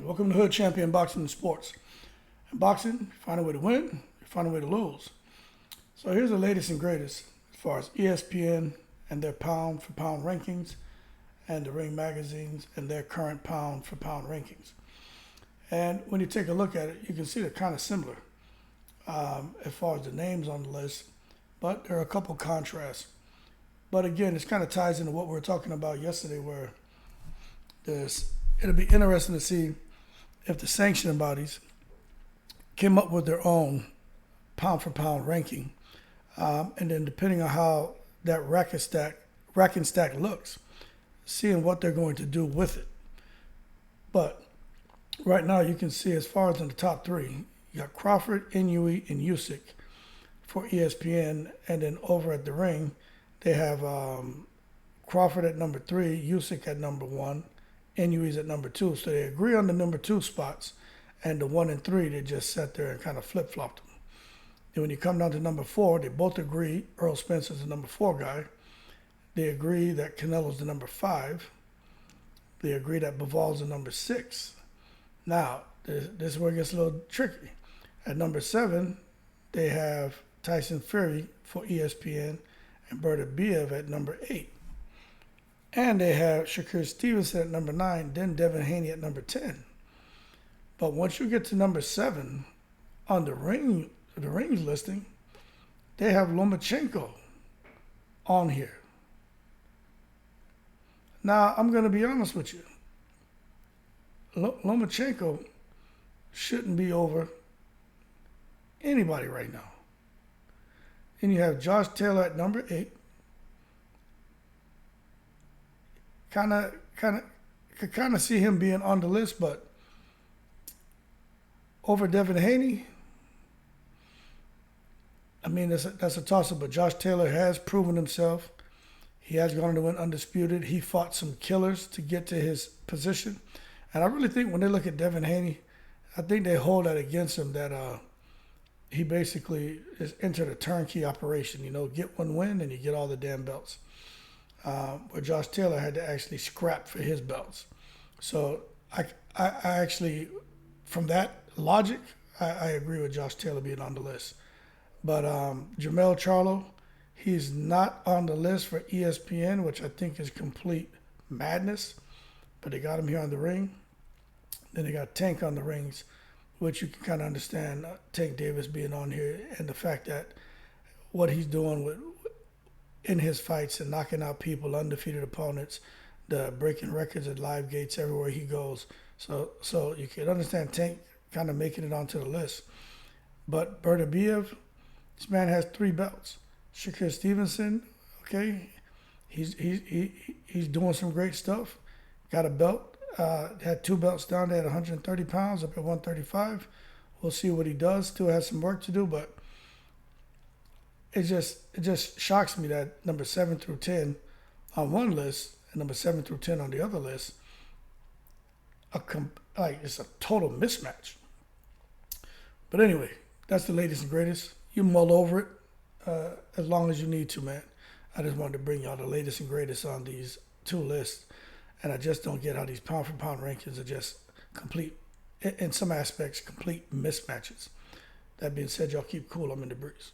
Welcome to Hood Champion Boxing and Sports. In boxing, you find a way to win, you find a way to lose. So here's the latest and greatest as far as ESPN and their pound for pound rankings and the Ring magazines and their current pound for pound rankings. And when you take a look at it, you can see they're kind of similar as far as the names on the list, but there are a couple contrasts. But again, this kind of ties into what we were talking about yesterday, where it'll be interesting to see if the sanctioning bodies came up with their own pound for pound ranking, and then depending on how that rack and stack looks, seeing what they're going to do with it. But right now, you can see as far as in the top three, you got Crawford, Inoue, and Usyk for ESPN, and then over at the Ring, they have Crawford at number 3, Usyk at number 1, Inoue's at number 2. So they agree on the number 2 spots, and the 1 and 3, they just sat there and kind of flip-flopped them. And when you come down to number 4, they both agree Errol Spencer's the number 4 guy. They agree that Canelo's the number 5. They agree that Bival's the number 6. Now, this is where it gets a little tricky. At number 7, they have Tyson Fury for ESPN and Beterbiev at number 8. And they have Shakur Stevenson at number 9, then Devin Haney at number 10. But once you get to number 7 on the Rings listing, they have Lomachenko on here. Now, I'm going to be honest with you. Lomachenko shouldn't be over anybody right now. And you have Josh Taylor at number 8. Could kind of see him being on the list, but over Devin Haney, I mean, that's a toss-up. But Josh Taylor has proven himself. He has gone to win undisputed. He fought some killers to get to his position. And I really think when they look at Devin Haney, I think they hold that against him, that he basically is entered a turnkey operation. You know, get one win and you get all the damn belts. Where Josh Taylor had to actually scrap for his belts. So I actually, from that logic, I agree with Josh Taylor being on the list. But Jermell Charlo, he's not on the list for ESPN, which I think is complete madness. But they got him here on the Ring. Then they got Tank on the Rings, which you can kind of understand Tank Davis being on here, and the fact that what he's doing in his fights and knocking out people, undefeated opponents, the breaking records at live gates everywhere he goes. So you can understand Tank kind of making it onto the list. But Beterbiev, this man has 3 belts. Shakur Stevenson, okay, he's doing some great stuff. Got a belt. Had 2 belts down there at 130 pounds, up at 135. We'll see what he does. Still has some work to do, but it just shocks me that number 7 through 10 on one list and number 7 through 10 on the other list, it's a total mismatch. But anyway, that's the latest and greatest. You mull over it as long as you need to, man. I just wanted to bring y'all the latest and greatest on these 2 lists. And I just don't get how these pound for pound rankings are just complete, in some aspects, complete mismatches. That being said, y'all keep cool. I'm in the breeze.